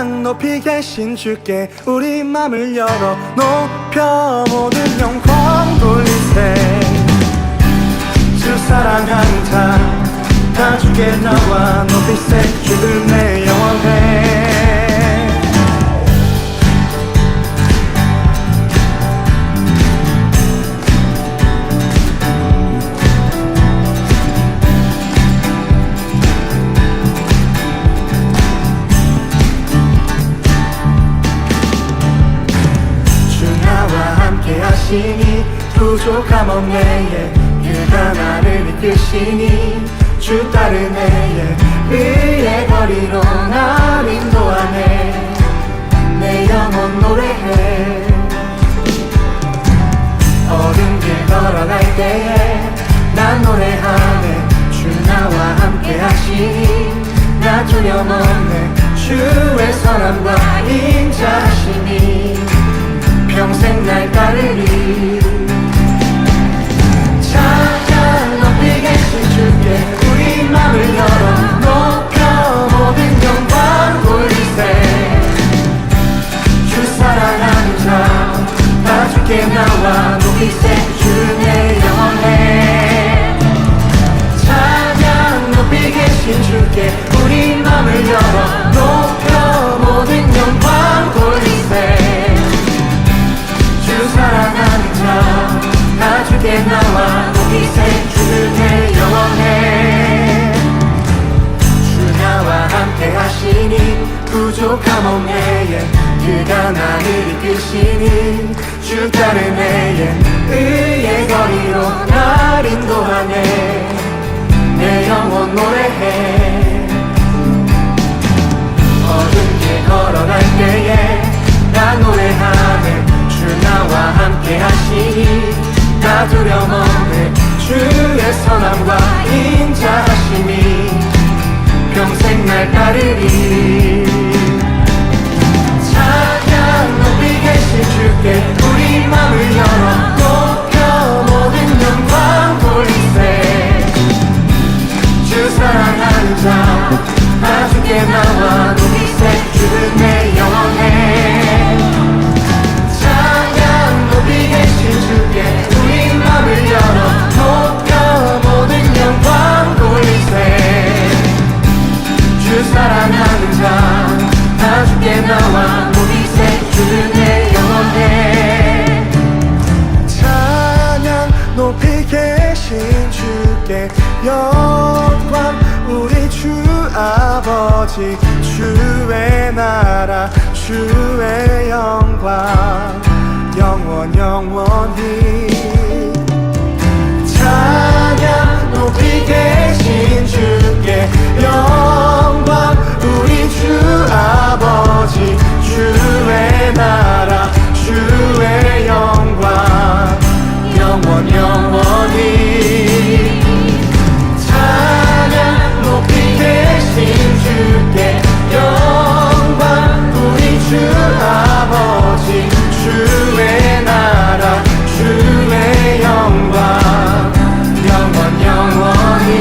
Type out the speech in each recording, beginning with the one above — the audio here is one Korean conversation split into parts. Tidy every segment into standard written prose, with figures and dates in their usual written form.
찬양 높이 계신 주께 우리 맘을 열어 높여 모든 영광 돌리세. 주 사랑하는 자 다 주께 나와 높이세. 주를 내 영원해. 하시니 부족함 없네. 그가 나를 이끄시니 주 따르네. 그의 거리로 날 인도하네. 내 영혼 노래해. 어두운 길 걸어갈 때에 난 노래하네. 주 나와 함께 하시니 나 두려움 없네. 주의 선함과 인자하시니 평생 날 따르리. 찬양 높이 계신 주께 우리 맘을 열어 높여 모든 영광 돌리세. 주 사랑하는 자 다 주께 나와 높이세. 주 내 영원해. 찬양 높이 계신 주께 우리 맘을 열어 높여 모든 영광 돌리세. 사랑하는 자 다 주께 나와 높이세. 주를 내 영원해. 주 나와 함께 하시니 부족함 없네. 그가 나를 이끄시니 주 따르네. 의의 거리로 날 인도하네. 내 영혼 노래해. 어두운 길 걸어갈 때에 나 노래하네. 주 나와 함께 하시니 나 두려움 없네. 주의 선함과 인자하심이 평생 날 따르리. 찬양 높이 계신 주께 우리 맘을 열어 높여 모든 영광 돌리세. 주 사랑하는 자 다 주께 나와 높이세. 주를 내 영원해. 높이 계신 주께 우리 맘을 열어 높여 모든 영광 돌리세. 주 사랑하는 자 다 주께 나와 높이세. 주를 내 영원해. 찬양 높이 계신 주께 영광 우리 주 아버지. 주의 나라 주의 영광 영원히. 찬양 높이 계신 주께 영광 우리 주 아버지. 주의 나라 주의 영광 영원히. 찬양 높이 계신 주께 영광 우리 주 아버지. 주의 나라 주의 영광 영원히.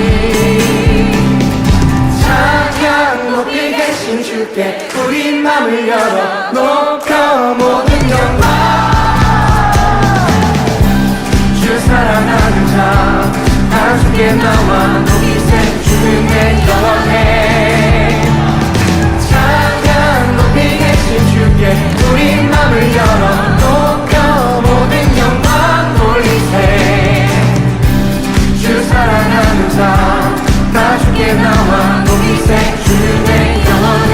찬양 높이 계신 주께 우리 맘을 열어 높여 모든 영광. 주 사랑하는 자 다 주께 나와 높이세. 주는 내 영원해. 찬양 높이 계신 주께 우리 맘을 열어 높여 모든 영광 돌리세. 주 사랑하는 자 다 주께 나와 높이세. 주는 내 영원해.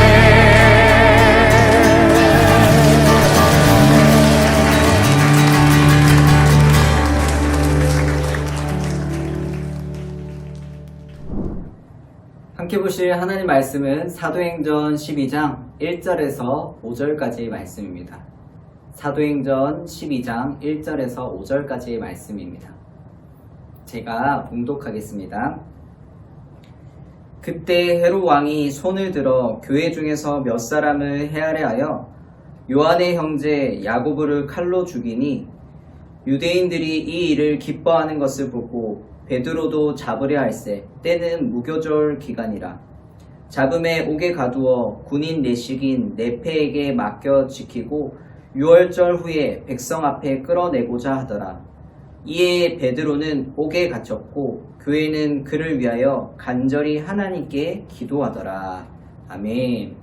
함께 보실 하나님 말씀은 사도행전 12장 1절에서 5절까지의 말씀입니다. 사도행전 12장 1절에서 5절까지의 말씀입니다. 제가 봉독하겠습니다. 그때 헤롯 왕이 손을 들어 교회 중에서 몇 사람을 헤아려 요한의 형제 야고보를 칼로 죽이니 유대인들이 이 일을 기뻐하는 것을 보고 베드로도 잡으려 할세 때는 무교절 기간이라 잡음에 옥에 가두어 군인 내식인 내패에게 맡겨 지키고 6월절 후에 백성 앞에 끌어내고자 하더라. 이에 베드로는 옥에 갇혔고 교회는 그를 위하여 간절히 하나님께 기도하더라. 아멘.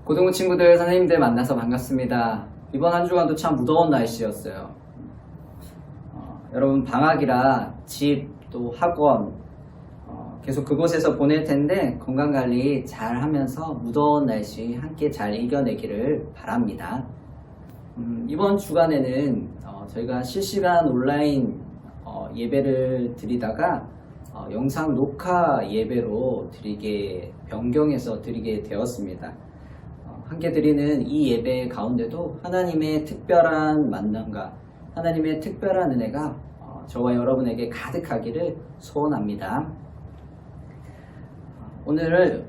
고등부 친구들, 선생님들 만나서 반갑습니다. 이번 한 주간도 참 무더운 날씨였어요. 여러분 방학이라 집 또 학원 계속 그곳에서 보낼 텐데 건강관리 잘 하면서 무더운 날씨 함께 잘 이겨내기를 바랍니다. 이번 주간에는 저희가 실시간 온라인 예배를 드리다가 영상 녹화 예배로 변경해서 드리게 되었습니다. 함께 드리는 이 예배 가운데도 하나님의 특별한 만남과 하나님의 특별한 은혜가 저와 여러분에게 가득하기를 소원합니다. 오늘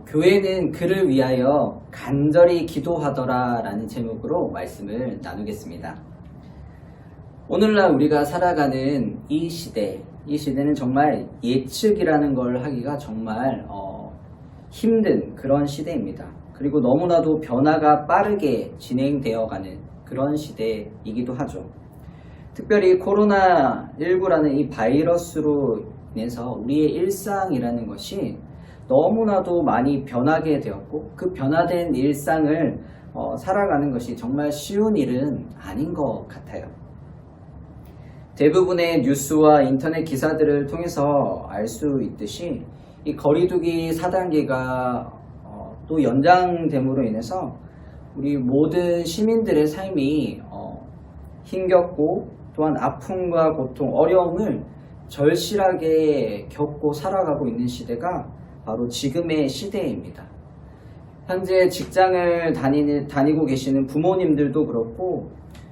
교회는 그를 위하여 간절히 기도하더라 라는 제목으로 말씀을 나누겠습니다. 오늘날 우리가 살아가는 이 시대는 정말 예측이라는 걸 하기가 정말 힘든 그런 시대입니다. 그리고 너무나도 변화가 빠르게 진행되어가는 그런 시대이기도 하죠. 특별히 코로나19라는 이 바이러스로 인해서 우리의 일상이라는 것이 너무나도 많이 변하게 되었고 그 변화된 일상을 살아가는 것이 정말 쉬운 일은 아닌 것 같아요. 대부분의 뉴스와 인터넷 기사들을 통해서 알 수 있듯이 이 거리두기 4단계가 또 연장됨으로 인해서 우리 모든 시민들의 삶이 힘겹고 또한 아픔과 고통, 어려움을 절실하게 겪고 살아가고 있는 시대가 바로 지금의 시대입니다. 현재 직장을 다니고 계시는 부모님들도 그렇고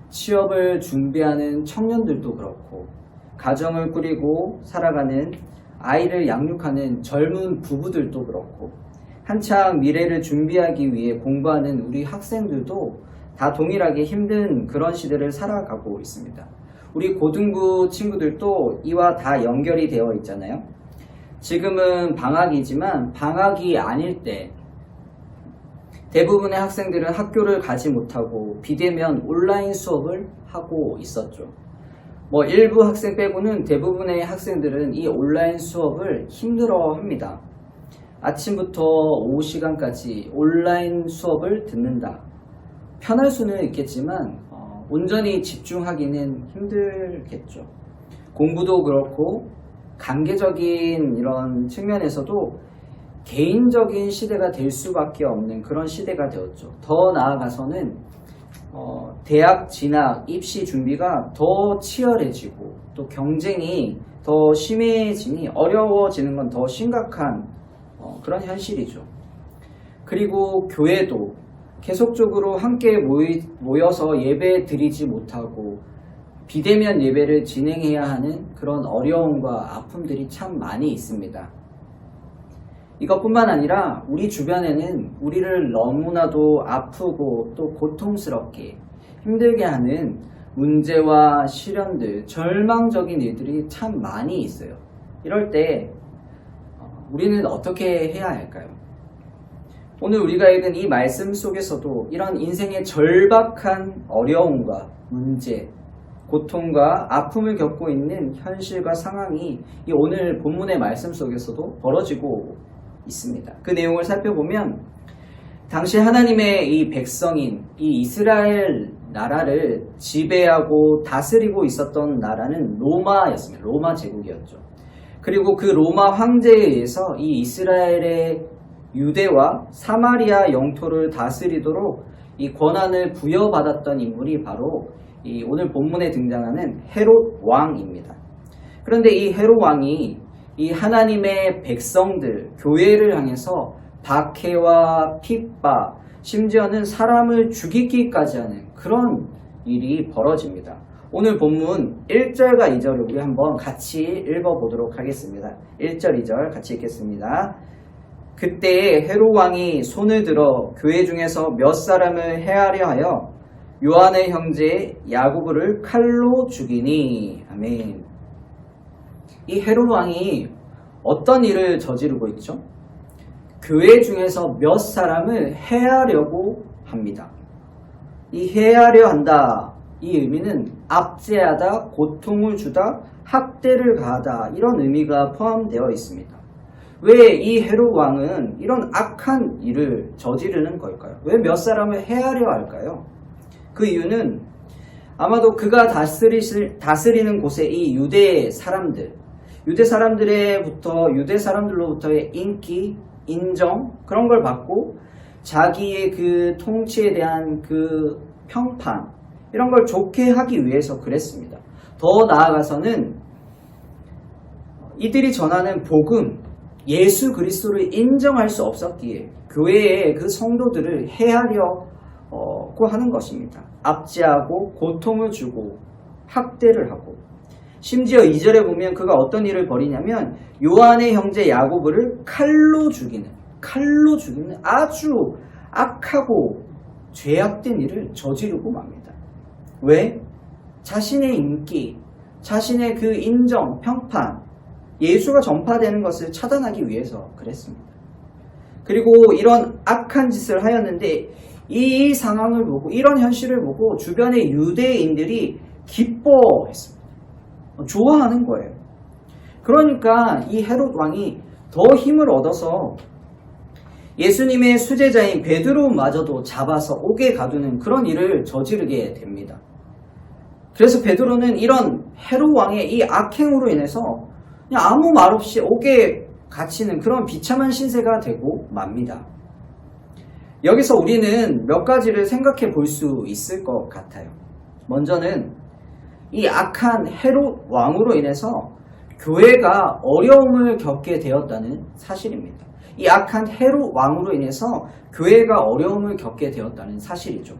취업을 준비하는 청년들도 그렇고 가정을 꾸리고 살아가는 아이를 양육하는 젊은 부부들도 그렇고 한창 미래를 준비하기 위해 공부하는 우리 학생들도 다 동일하게 힘든 그런 시대를 살아가고 있습니다. 우리 고등부 친구들도 이와 다 연결이 되어 있잖아요. 지금은 방학이지만 방학이 아닐 때 대부분의 학생들은 학교를 가지 못하고 비대면 온라인 수업을 하고 있었죠. 일부 학생 빼고는 대부분의 학생들은 이 온라인 수업을 힘들어 합니다. 아침부터 오후 시간까지 온라인 수업을 듣는다. 편할 수는 있겠지만 온전히 집중하기는 힘들겠죠. 공부도 그렇고 관계적인 이런 측면에서도 개인적인 시대가 될 수밖에 없는 그런 시대가 되었죠. 더 나아가서는 대학 진학, 입시 준비가 더 치열해지고 또 경쟁이 더 심해지니 어려워지는 건 더 심각한 그런 현실이죠. 그리고 교회도 계속적으로 함께 모여서 예배 드리지 못하고 비대면 예배를 진행해야 하는 그런 어려움과 아픔들이 참 많이 있습니다. 이것뿐만 아니라 우리 주변에는 우리를 너무나도 아프고 또 고통스럽게 힘들게 하는 문제와 시련들, 절망적인 일들이 참 많이 있어요. 이럴 때 우리는 어떻게 해야 할까요? 오늘 우리가 읽은 이 말씀 속에서도 이런 인생의 절박한 어려움과 문제, 고통과 아픔을 겪고 있는 현실과 상황이 이 오늘 본문의 말씀 속에서도 벌어지고 있습니다. 그 내용을 살펴보면 당시 하나님의 이 백성인 이 이스라엘 나라를 지배하고 다스리고 있었던 나라는 로마였습니다. 로마 제국이었죠. 그리고 그 로마 황제에 의해서 이 이스라엘의 유대와 사마리아 영토를 다스리도록 이 권한을 부여받았던 인물이 바로 이 오늘 본문에 등장하는 헤롯 왕입니다. 그런데 이 헤롯 왕이 이 하나님의 백성들, 교회를 향해서 박해와 핍박, 심지어는 사람을 죽이기까지 하는 그런 일이 벌어집니다. 오늘 본문 1절과 2절을 우리 한번 같이 읽어보도록 하겠습니다. 1절, 2절 같이 읽겠습니다. 그때에 헤롯 왕이 손을 들어 교회 중에서 몇 사람을 해하려 하여 요한의 형제 야고보를 칼로 죽이니. 아멘. 이 헤롯 왕이 어떤 일을 저지르고 있죠? 교회 중에서 몇 사람을 해하려고 합니다. 이 해하려 한다, 이 의미는 압제하다, 고통을 주다, 학대를 가하다, 이런 의미가 포함되어 있습니다. 왜 이 헤롯 왕은 이런 악한 일을 저지르는 걸까요? 왜 몇 사람을 해하려 할까요? 그 이유는 아마도 그가 다스리는 곳의 이 유대 사람들로부터의 인기, 인정, 그런 걸 받고 자기의 그 통치에 대한 그 평판, 이런 걸 좋게 하기 위해서 그랬습니다. 더 나아가서는 이들이 전하는 복음, 예수 그리스도를 인정할 수 없었기에 교회의 그 성도들을 해하려고 하는 것입니다. 압제하고 고통을 주고 학대를 하고, 심지어 2절에 보면 그가 어떤 일을 벌이냐면 요한의 형제 야고보를 칼로 죽이는 아주 악하고 죄악된 일을 저지르고 맙니다. 왜? 자신의 인기, 자신의 그 인정, 평판, 예수가 전파되는 것을 차단하기 위해서 그랬습니다. 그리고 이런 악한 짓을 하였는데 이 상황을 보고, 이런 현실을 보고 주변의 유대인들이 기뻐했습니다. 좋아하는 거예요. 그러니까 이 헤롯 왕이 더 힘을 얻어서 예수님의 수제자인 베드로마저도 잡아서 옥에 가두는 그런 일을 저지르게 됩니다. 그래서 베드로는 이런 헤롯 왕의 이 악행으로 인해서 그냥 아무 말 없이 옥에 갇히는 그런 비참한 신세가 되고 맙니다. 여기서 우리는 몇 가지를 생각해 볼 수 있을 것 같아요. 먼저는 이 악한 헤롯 왕으로 인해서 교회가 어려움을 겪게 되었다는 사실입니다. 이 악한 헤롯 왕으로 인해서 교회가 어려움을 겪게 되었다는 사실이죠.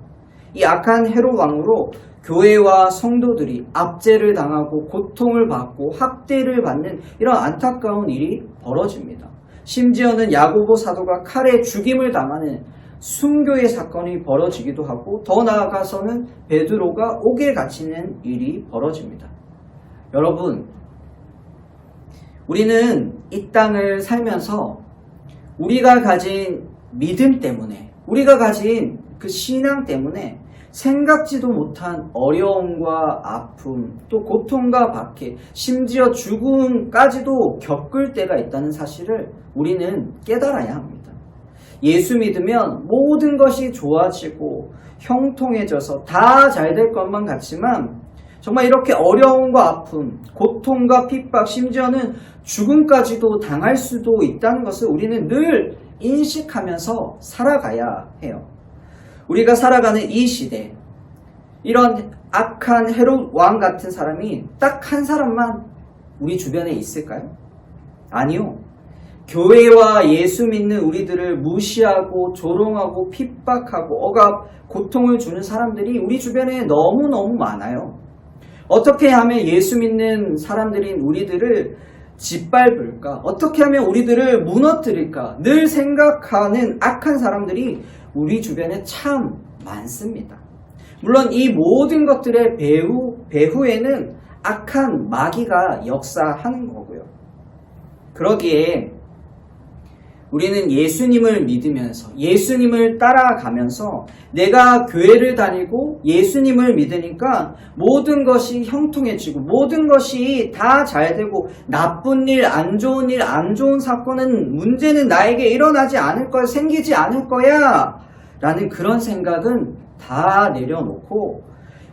이 악한 헤롯 왕으로 교회와 성도들이 압제를 당하고 고통을 받고 학대를 받는 이런 안타까운 일이 벌어집니다. 심지어는 야고보 사도가 칼에 죽임을 당하는 순교의 사건이 벌어지기도 하고, 더 나아가서는 베드로가 옥에 갇히는 일이 벌어집니다. 여러분, 우리는 이 땅을 살면서 우리가 가진 믿음 때문에, 우리가 가진 그 신앙 때문에 생각지도 못한 어려움과 아픔, 또 고통과 박해, 심지어 죽음까지도 겪을 때가 있다는 사실을 우리는 깨달아야 합니다. 예수 믿으면 모든 것이 좋아지고 형통해져서 다 잘 될 것만 같지만 정말 이렇게 어려움과 아픔, 고통과 핍박, 심지어는 죽음까지도 당할 수도 있다는 것을 우리는 늘 인식하면서 살아가야 해요. 우리가 살아가는 이 시대, 이런 악한 헤롯 왕 같은 사람이 딱 한 사람만 우리 주변에 있을까요? 아니요. 교회와 예수 믿는 우리들을 무시하고 조롱하고 핍박하고 억압, 고통을 주는 사람들이 우리 주변에 너무너무 많아요. 어떻게 하면 예수 믿는 사람들인 우리들을 짓밟을까? 어떻게 하면 우리들을 무너뜨릴까? 늘 생각하는 악한 사람들이 우리 주변에 참 많습니다. 물론 이 모든 것들의 배후에는 악한 마귀가 역사하는 거고요. 그러기에 우리는 예수님을 믿으면서, 예수님을 따라가면서 내가 교회를 다니고 예수님을 믿으니까 모든 것이 형통해지고 모든 것이 다 잘되고 나쁜 일, 안 좋은 일, 안 좋은 사건은, 문제는 나에게 일어나지 않을 거야, 생기지 않을 거야 라는 그런 생각은 다 내려놓고,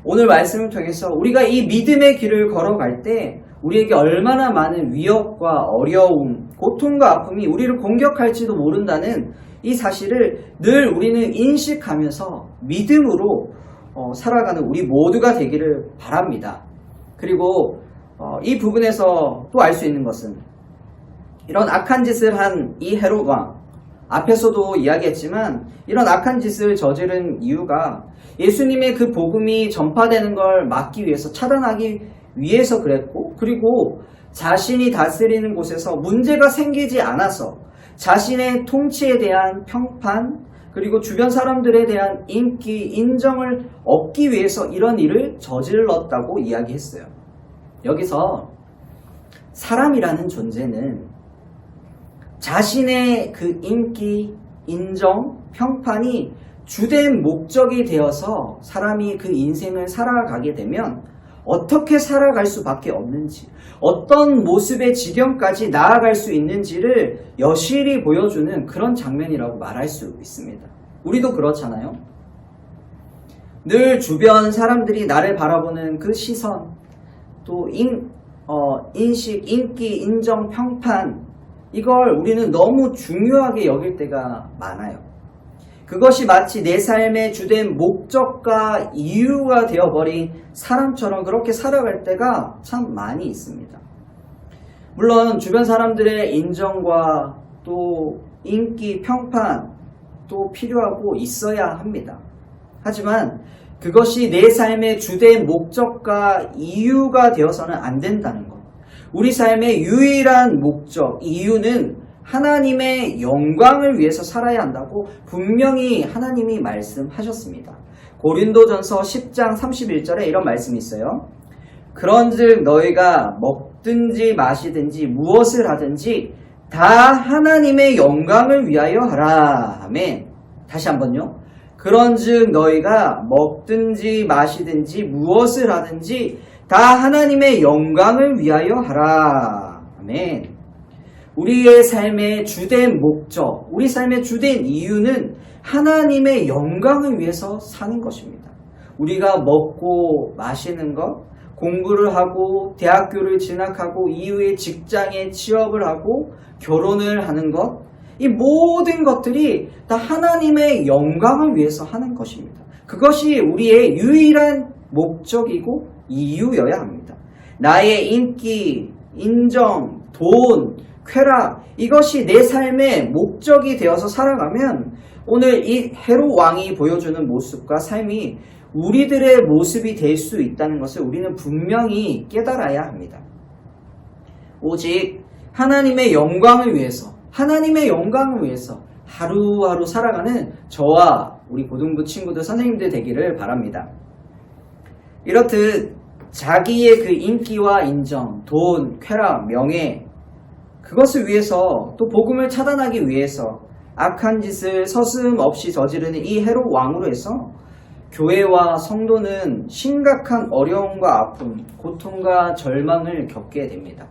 오늘 말씀을 통해서 우리가 이 믿음의 길을 걸어갈 때 우리에게 얼마나 많은 위협과 어려움, 고통과 아픔이 우리를 공격할지도 모른다는 이 사실을 늘 우리는 인식하면서 믿음으로 살아가는 우리 모두가 되기를 바랍니다. 그리고 이 부분에서 또 알 수 있는 것은, 이런 악한 짓을 한 이 헤롯 왕, 앞에서도 이야기했지만 이런 악한 짓을 저지른 이유가 예수님의 그 복음이 전파되는 걸 막기 위해서, 차단하기 위해서 그랬고, 그리고 자신이 다스리는 곳에서 문제가 생기지 않아서 자신의 통치에 대한 평판, 그리고 주변 사람들에 대한 인기, 인정을 얻기 위해서 이런 일을 저질렀다고 이야기했어요. 여기서 사람이라는 존재는 자신의 그 인기, 인정, 평판이 주된 목적이 되어서 사람이 그 인생을 살아가게 되면 어떻게 살아갈 수밖에 없는지, 어떤 모습의 지경까지 나아갈 수 있는지를 여실히 보여주는 그런 장면이라고 말할 수 있습니다. 우리도 그렇잖아요. 늘 주변 사람들이 나를 바라보는 그 시선, 또 인식, 인기, 인정, 평판, 이걸 우리는 너무 중요하게 여길 때가 많아요. 그것이 마치 내 삶의 주된 목적과 이유가 되어버린 사람처럼 그렇게 살아갈 때가 참 많이 있습니다. 물론 주변 사람들의 인정과 또 인기, 평판 또 필요하고 있어야 합니다. 하지만 그것이 내 삶의 주된 목적과 이유가 되어서는 안 된다는 것. 우리 삶의 유일한 목적, 이유는 하나님의 영광을 위해서 살아야 한다고 분명히 하나님이 말씀하셨습니다. 고린도전서 10장 31절에 이런 말씀이 있어요. 그런즉 너희가 먹든지 마시든지 무엇을 하든지 다 하나님의 영광을 위하여 하라. 아멘. 다시 한번요. 그런즉 너희가 먹든지 마시든지 무엇을 하든지 다 하나님의 영광을 위하여 하라. 아멘. 우리의 삶의 주된 목적, 우리 삶의 주된 이유는 하나님의 영광을 위해서 사는 것입니다. 우리가 먹고 마시는 것, 공부를 하고 대학교를 진학하고 이후에 직장에 취업을 하고 결혼을 하는 것, 이 모든 것들이 다 하나님의 영광을 위해서 하는 것입니다. 그것이 우리의 유일한 목적이고 이유여야 합니다. 나의 인기, 인정, 돈, 쾌락, 이것이 내 삶의 목적이 되어서 살아가면 오늘 이 헤롯 왕이 보여주는 모습과 삶이 우리들의 모습이 될 수 있다는 것을 우리는 분명히 깨달아야 합니다. 오직 하나님의 영광을 위해서, 하나님의 영광을 위해서 하루하루 살아가는 저와 우리 고등부 친구들, 선생님들 되기를 바랍니다. 이렇듯 자기의 그 인기와 인정, 돈, 쾌락, 명예, 그것을 위해서 또 복음을 차단하기 위해서 악한 짓을 서슴없이 저지르는 이 헤롯 왕으로 해서 교회와 성도는 심각한 어려움과 아픔, 고통과 절망을 겪게 됩니다.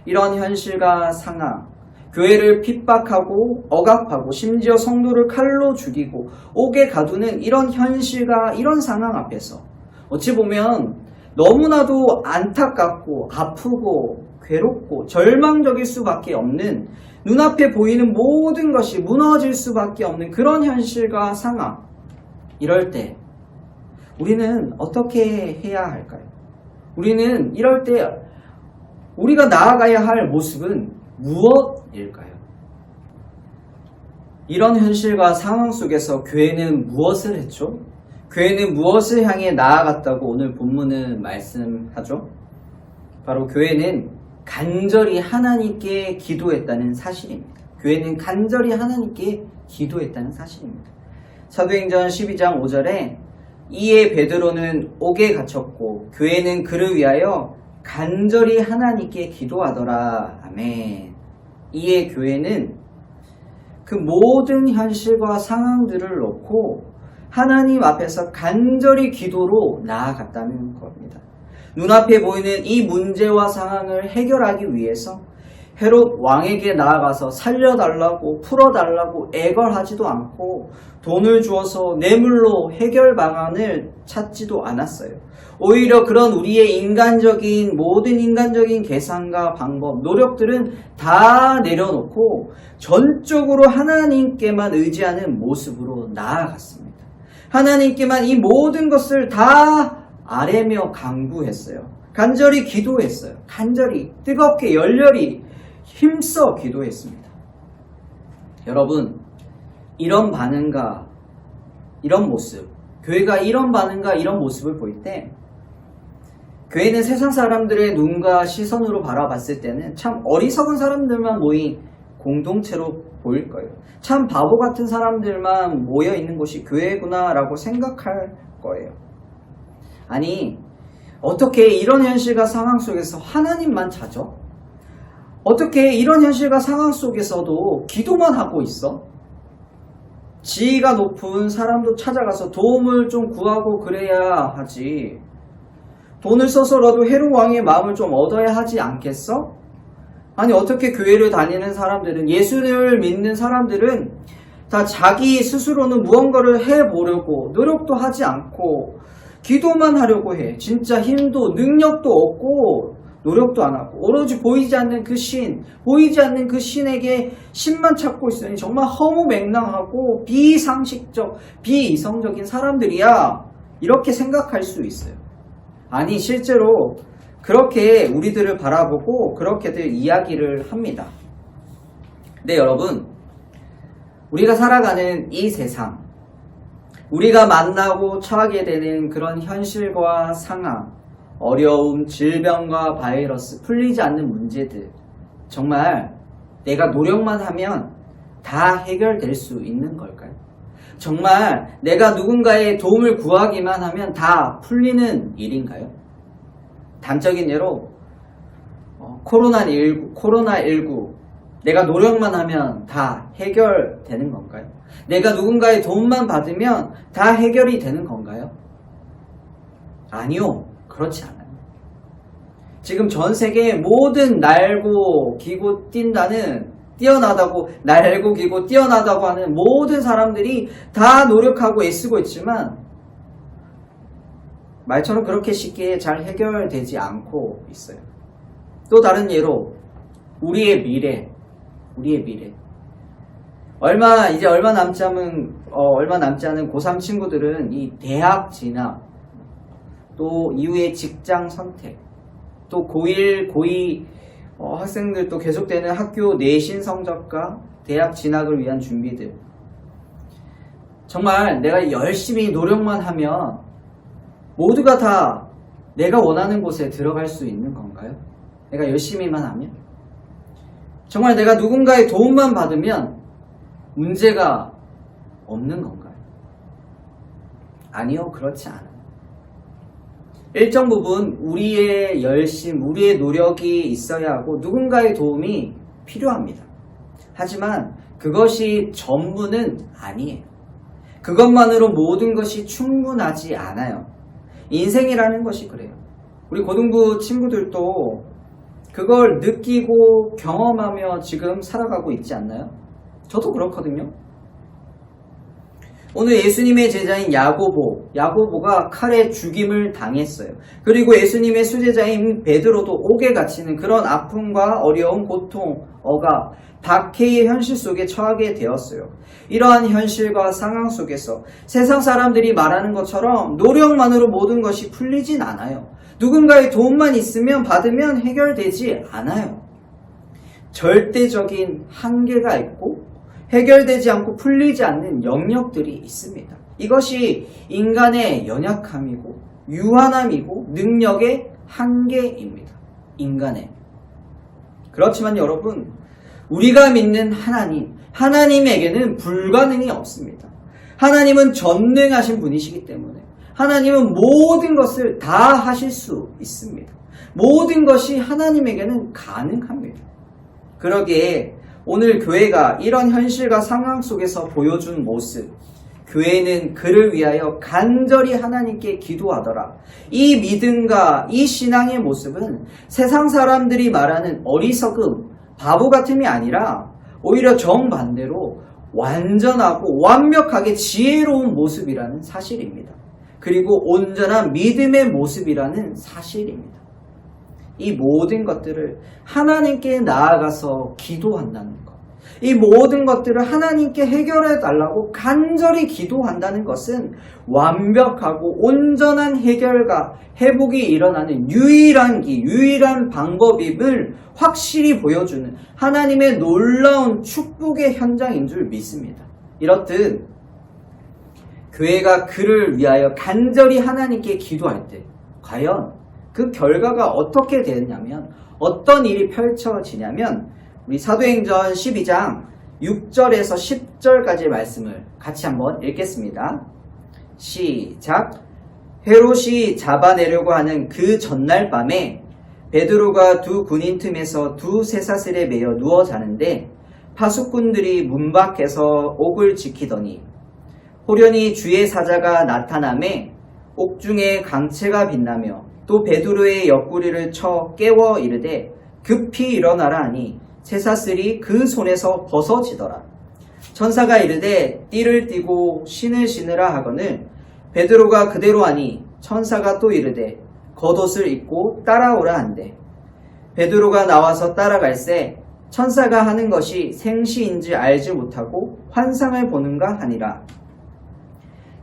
이런 현실과 상황, 교회를 핍박하고 억압하고 심지어 성도를 칼로 죽이고 옥에 가두는 이런 현실과 이런 상황 앞에서 어찌 보면 너무나도 안타깝고 아프고 괴롭고 절망적일 수밖에 없는, 눈앞에 보이는 모든 것이 무너질 수밖에 없는 그런 현실과 상황, 이럴 때 우리는 어떻게 해야 할까요? 우리는 이럴 때 우리가 나아가야 할 모습은 무엇일까요? 이런 현실과 상황 속에서 교회는 무엇을 했죠? 교회는 무엇을 향해 나아갔다고 오늘 본문은 말씀하죠? 바로 교회는 간절히 하나님께 기도했다는 사실입니다. 교회는 간절히 하나님께 기도했다는 사실입니다. 사도행전 12장 5절에 이에 베드로는 옥에 갇혔고 교회는 그를 위하여 간절히 하나님께 기도하더라. 아멘. 이에 교회는 그 모든 현실과 상황들을 놓고 하나님 앞에서 간절히 기도로 나아갔다는 겁니다. 눈앞에 보이는 이 문제와 상황을 해결하기 위해서 헤롯 왕에게 나아가서 살려달라고 풀어달라고 애걸하지도 않고 돈을 주어서 뇌물로 해결 방안을 찾지도 않았어요. 오히려 그런 우리의 모든 인간적인 계산과 방법, 노력들은 다 내려놓고 전적으로 하나님께만 의지하는 모습으로 나아갔습니다. 하나님께만 이 모든 것을 다 아뢰며 간구했어요. 간절히 기도했어요. 간절히 뜨겁게 열렬히 힘써 기도했습니다. 여러분, 이런 반응과 이런 모습, 교회가 이런 반응과 이런 모습을 볼 때 교회는 세상 사람들의 눈과 시선으로 바라봤을 때는 참 어리석은 사람들만 모인 공동체로 보일 거예요. 참 바보 같은 사람들만 모여 있는 곳이 교회구나 라고 생각할 거예요. 아니, 어떻게 이런 현실과 상황 속에서 하나님만 찾아? 어떻게 이런 현실과 상황 속에서도 기도만 하고 있어? 지위가 높은 사람도 찾아가서 도움을 좀 구하고 그래야 하지. 돈을 써서라도 헤롯 왕의 마음을 좀 얻어야 하지 않겠어? 아니 어떻게 교회를 다니는 사람들은, 예수를 믿는 사람들은 다 자기 스스로는 무언가를 해보려고 노력도 하지 않고 기도만 하려고 해. 진짜 힘도 능력도 없고 노력도 안 하고 오로지 보이지 않는 그 신, 보이지 않는 그 신에게 신만 찾고 있으니 정말 허무맹랑하고 비상식적, 비이성적인 사람들이야. 이렇게 생각할 수 있어요. 아니 실제로 그렇게 우리들을 바라보고 그렇게들 이야기를 합니다. 네, 여러분, 우리가 살아가는 이 세상, 우리가 만나고 처하게 되는 그런 현실과 상황, 어려움, 질병과 바이러스, 풀리지 않는 문제들, 정말 내가 노력만 하면 다 해결될 수 있는 걸까요? 정말 내가 누군가의 도움을 구하기만 하면 다 풀리는 일인가요? 단적인 예로 코로나19 내가 노력만 하면 다 해결되는 건가요? 내가 누군가의 도움만 받으면 다 해결이 되는 건가요? 아니요, 그렇지 않아요. 지금 전 세계의 모든 날고 기고 날고 기고 뛰어나다고 하는 모든 사람들이 다 노력하고 애쓰고 있지만 말처럼 그렇게 쉽게 잘 해결되지 않고 있어요. 또 다른 예로 우리의 미래. 얼마 남지 않은 고3 친구들은 이 대학 진학, 또 이후에 직장 선택, 또 고1, 고2 학생들도 계속되는 학교 내신 성적과 대학 진학을 위한 준비들. 정말 내가 열심히 노력만 하면 모두가 다 내가 원하는 곳에 들어갈 수 있는 건가요? 내가 열심히만 하면? 정말 내가 누군가의 도움만 받으면 문제가 없는 건가요? 아니요, 그렇지 않아요. 일정 부분 우리의 열심, 우리의 노력이 있어야 하고 누군가의 도움이 필요합니다. 하지만 그것이 전부는 아니에요. 그것만으로 모든 것이 충분하지 않아요. 인생이라는 것이 그래요. 우리 고등부 친구들도 그걸 느끼고 경험하며 지금 살아가고 있지 않나요? 저도 그렇거든요. 오늘 예수님의 제자인 야고보가 칼에 죽임을 당했어요. 그리고 예수님의 수제자인 베드로도 옥에 갇히는 그런 아픔과 어려움, 고통, 억압, 박해의 현실 속에 처하게 되었어요. 이러한 현실과 상황 속에서 세상 사람들이 말하는 것처럼 노력만으로 모든 것이 풀리진 않아요. 누군가의 도움만 있으면 받으면 해결되지 않아요. 절대적인 한계가 있고 해결되지 않고 풀리지 않는 영역들이 있습니다. 이것이 인간의 연약함이고 유한함이고 능력의 한계입니다. 인간의. 그렇지만 여러분, 우리가 믿는 하나님에게는 불가능이 없습니다. 하나님은 전능하신 분이시기 때문에 하나님은 모든 것을 다 하실 수 있습니다. 모든 것이 하나님에게는 가능합니다. 그러기에 오늘 교회가 이런 현실과 상황 속에서 보여준 모습, 교회는 그를 위하여 간절히 하나님께 기도하더라. 이 믿음과 이 신앙의 모습은 세상 사람들이 말하는 어리석음, 바보 같음이 아니라 오히려 정반대로 완전하고 완벽하게 지혜로운 모습이라는 사실입니다. 그리고 온전한 믿음의 모습이라는 사실입니다. 이 모든 것들을 하나님께 나아가서 기도한다는 것, 이 모든 것들을 하나님께 해결해 달라고 간절히 기도한다는 것은 완벽하고 온전한 해결과 회복이 일어나는 유일한 방법임을 확실히 보여주는 하나님의 놀라운 축복의 현장인 줄 믿습니다. 이렇듯 교회가 그를 위하여 간절히 하나님께 기도할 때 과연 그 결과가 어떻게 되느냐면, 어떤 일이 펼쳐지냐면, 우리 사도행전 12장 6절에서 10절까지의 말씀을 같이 한번 읽겠습니다. 시작. 헤롯이 잡아내려고 하는 그 전날 밤에 베드로가 두 군인 틈에서 두 쇠사슬에 매여 누워 자는데 파수꾼들이 문 밖에서 옥을 지키더니 호련히 주의 사자가 나타나매 옥중에 강채가 빛나며 또 베드로의 옆구리를 쳐 깨워 이르되 급히 일어나라 하니 쇠사슬이 그 손에서 벗어지더라. 천사가 이르되 띠를 띠고 신을 신으라 하거늘 베드로가 그대로 하니 천사가 또 이르되 겉옷을 입고 따라오라 한대. 베드로가 나와서 따라갈새 천사가 하는 것이 생시인지 알지 못하고 환상을 보는가 하니라.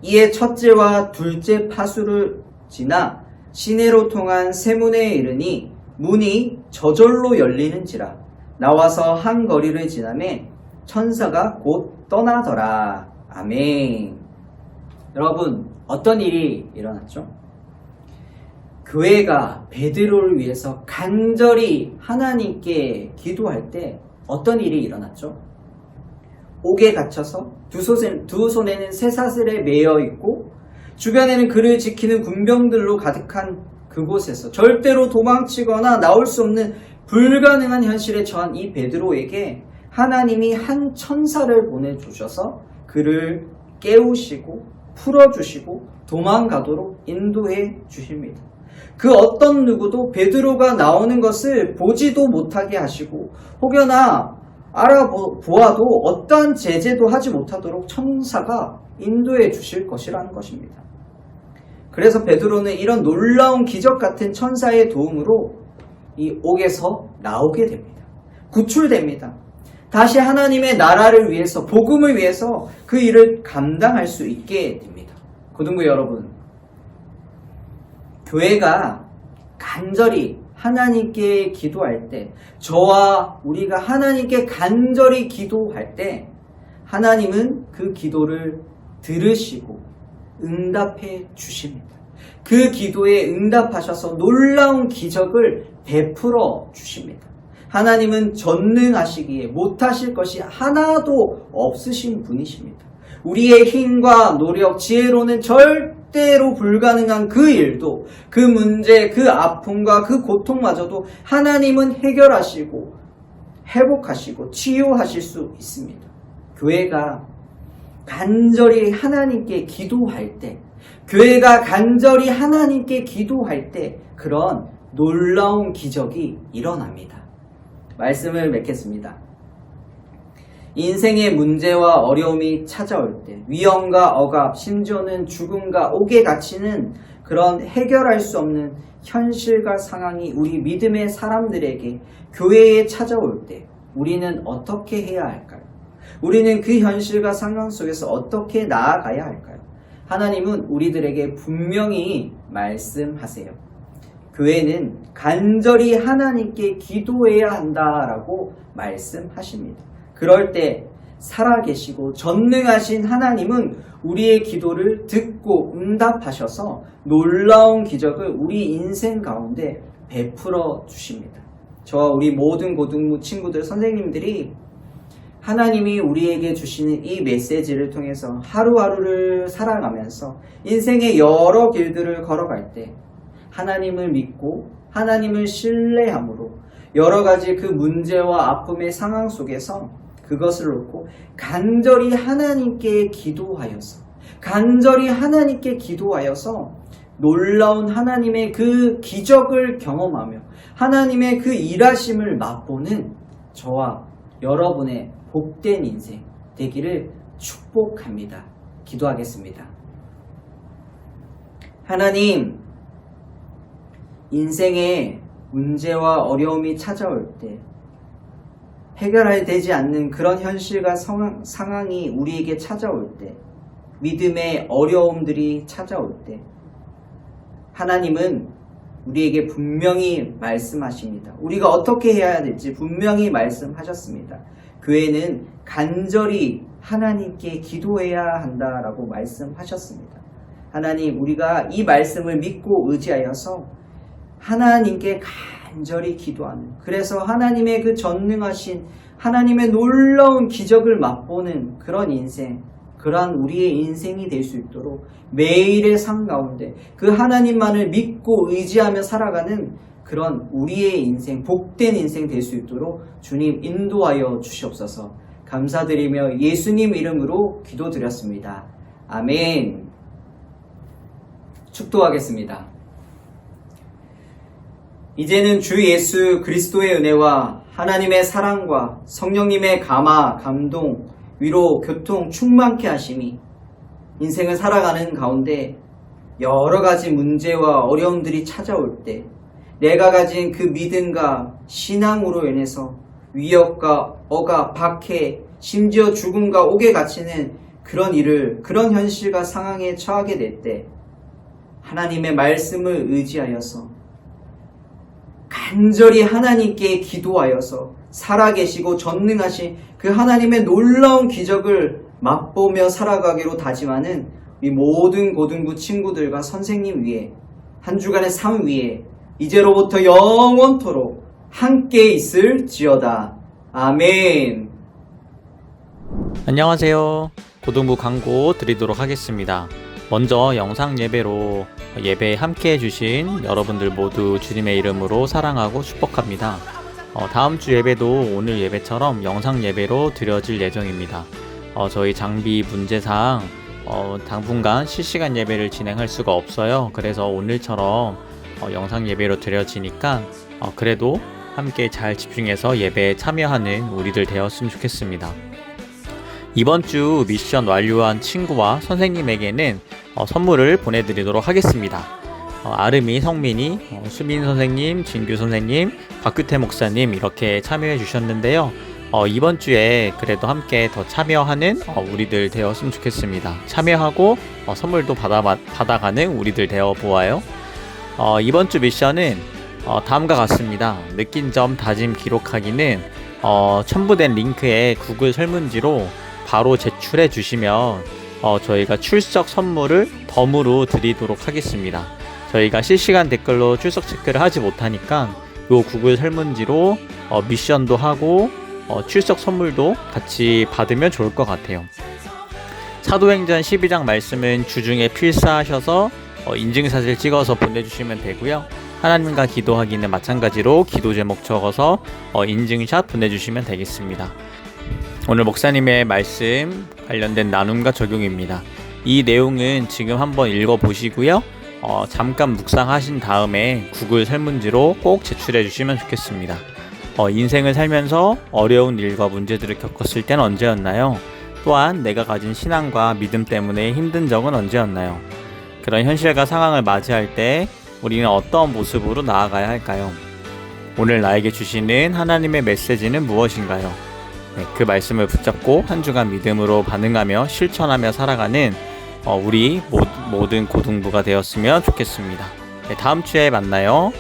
이에 첫째와 둘째 파수를 지나 시내로 통한 세문에 이르니 문이 저절로 열리는지라. 나와서 한 거리를 지나매 천사가 곧 떠나더라. 아멘. 여러분, 어떤 일이 일어났죠? 교회가 베드로를 위해서 간절히 하나님께 기도할 때 어떤 일이 일어났죠? 옥에 갇혀서 두 손에는 쇠사슬에 매여 있고 주변에는 그를 지키는 군병들로 가득한 그곳에서 절대로 도망치거나 나올 수 없는 불가능한 현실에 처한 이 베드로에게 하나님이 한 천사를 보내주셔서 그를 깨우시고 풀어주시고 도망가도록 인도해 주십니다. 그 어떤 누구도 베드로가 나오는 것을 보지도 못하게 하시고 혹여나 알아보아도 어떠한 제재도 하지 못하도록 천사가 인도해 주실 것이라는 것입니다. 그래서 베드로는 이런 놀라운 기적 같은 천사의 도움으로 이 옥에서 나오게 됩니다. 구출됩니다. 다시 하나님의 나라를 위해서, 복음을 위해서 그 일을 감당할 수 있게 됩니다. 고등부 여러분, 교회가 간절히 하나님께 기도할 때, 저와 우리가 하나님께 간절히 기도할 때 하나님은 그 기도를 들으시고 응답해 주십니다. 그 기도에 응답하셔서 놀라운 기적을 베풀어 주십니다. 하나님은 전능하시기에 못하실 것이 하나도 없으신 분이십니다. 우리의 힘과 노력, 지혜로는 절대로 불가능한 그 일도, 그 문제, 그 아픔과 그 고통마저도 하나님은 해결하시고 회복하시고 치유하실 수 있습니다. 교회가 간절히 하나님께 기도할 때, 교회가 간절히 하나님께 기도할 때 그런 놀라운 기적이 일어납니다. 말씀을 맺겠습니다. 인생의 문제와 어려움이 찾아올 때, 위험과 억압, 심지어는 죽음과 옥에 갇히는 그런 해결할 수 없는 현실과 상황이 우리 믿음의 사람들에게, 교회에 찾아올 때 우리는 어떻게 해야 할까요? 우리는 그 현실과 상황 속에서 어떻게 나아가야 할까요? 하나님은 우리들에게 분명히 말씀하세요. 교회는 간절히 하나님께 기도해야 한다라고 말씀하십니다. 그럴 때 살아계시고 전능하신 하나님은 우리의 기도를 듣고 응답하셔서 놀라운 기적을 우리 인생 가운데 베풀어 주십니다. 저와 우리 모든 고등부 친구들, 선생님들이 하나님이 우리에게 주시는 이 메시지를 통해서 하루하루를 살아가면서 인생의 여러 길들을 걸어갈 때 하나님을 믿고 하나님을 신뢰함으로 여러 가지 그 문제와 아픔의 상황 속에서 그것을 놓고 간절히 하나님께 기도하여서 놀라운 하나님의 그 기적을 경험하며 하나님의 그 일하심을 맛보는 저와 여러분의 복된 인생 되기를 축복합니다. 기도하겠습니다. 하나님, 인생에 문제와 어려움이 찾아올 때, 해결해야 되지 않는 그런 현실과 상황이 우리에게 찾아올 때, 믿음의 어려움들이 찾아올 때, 하나님은 우리에게 분명히 말씀하십니다. 우리가 어떻게 해야 될지 분명히 말씀하셨습니다. 교회는 간절히 하나님께 기도해야 한다라고 말씀하셨습니다. 하나님, 우리가 이 말씀을 믿고 의지하여서 하나님께 간절히 기도하는, 그래서 하나님의 그 전능하신 하나님의 놀라운 기적을 맛보는 그런 인생, 그러한 우리의 인생이 될 수 있도록 매일의 삶 가운데 그 하나님만을 믿고 의지하며 살아가는 그런 우리의 인생, 복된 인생 될 수 있도록 주님 인도하여 주시옵소서. 감사드리며 예수님 이름으로 기도드렸습니다. 아멘. 축도하겠습니다. 이제는 주 예수 그리스도의 은혜와 하나님의 사랑과 성령님의 감화, 감동, 위로, 교통 충만케 하심이 인생을 살아가는 가운데 여러 가지 문제와 어려움들이 찾아올 때 내가 가진 그 믿음과 신앙으로 인해서 위협과 억압, 박해, 심지어 죽음과 옥에 갇히는 그런 현실과 상황에 처하게 될 때 하나님의 말씀을 의지하여서 간절히 하나님께 기도하여서 살아계시고 전능하신 그 하나님의 놀라운 기적을 맛보며 살아가기로 다짐하는 이 모든 고등부 친구들과 선생님 위에 한 주간의 삶 위에 이제로부터 영원토록 함께 있을지어다. 아멘. 안녕하세요. 고등부 광고 드리도록 하겠습니다. 먼저 영상 예배로 예배에 함께 해주신 여러분들 모두 주님의 이름으로 사랑하고 축복합니다. 다음 주 예배도 오늘 예배처럼 영상 예배로 드려질 예정입니다. 저희 장비 문제상 당분간 실시간 예배를 진행할 수가 없어요. 그래서 오늘처럼 영상 예배로 드려지니까 그래도 함께 잘 집중해서 예배에 참여하는 우리들 되었으면 좋겠습니다. 이번 주 미션 완료한 친구와 선생님에게는 선물을 보내드리도록 하겠습니다. 아름이, 성민이, 수민 선생님, 진규 선생님, 박규태 목사님 이렇게 참여해 주셨는데요. 이번 주에 그래도 함께 더 참여하는 우리들 되었으면 좋겠습니다. 참여하고 선물도 받아가는 우리들 되어 보아요. 이번 주 미션은 다음과 같습니다. 느낀 점 다짐 기록하기는 첨부된 링크에 구글 설문지로 바로 제출해 주시면 저희가 출석 선물을 덤으로 드리도록 하겠습니다. 저희가 실시간 댓글로 출석 체크를 하지 못하니까 요 구글 설문지로 미션도 하고 출석 선물도 같이 받으면 좋을 것 같아요. 사도행전 12장 말씀은 주중에 필사하셔서 인증샷을 찍어서 보내주시면 되고요. 하나님과 기도하기는 마찬가지로 기도 제목 적어서 인증샷 보내주시면 되겠습니다. 오늘 목사님의 말씀 관련된 나눔과 적용입니다. 이 내용은 지금 한번 읽어보시고요. 잠깐 묵상하신 다음에 구글 설문지로 꼭 제출해 주시면 좋겠습니다. 인생을 살면서 어려운 일과 문제들을 겪었을 때는 언제였나요? 또한 내가 가진 신앙과 믿음 때문에 힘든 적은 언제였나요? 그런 현실과 상황을 맞이할 때 우리는 어떤 모습으로 나아가야 할까요? 오늘 나에게 주시는 하나님의 메시지는 무엇인가요? 그 말씀을 붙잡고 한 주간 믿음으로 반응하며 실천하며 살아가는 우리 모든 고등부가 되었으면 좋겠습니다. 다음 주에 만나요.